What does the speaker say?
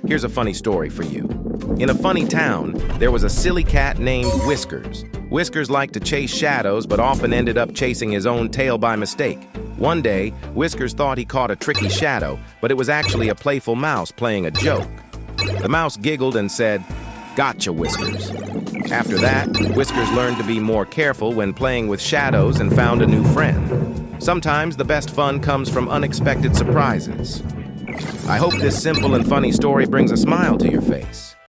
Here's a funny story for you. In a funny town, there was a silly cat named Whiskers. Whiskers liked to chase shadows, but often ended up chasing his own tail by mistake. One day, Whiskers thought he caught a tricky shadow, but it was actually a playful mouse playing a joke. The mouse giggled and said, "Gotcha, Whiskers." After that, Whiskers learned to be more careful when playing with shadows and found a new friend. Sometimes the best fun comes from unexpected surprises. I hope this simple and funny story brings a smile to your face.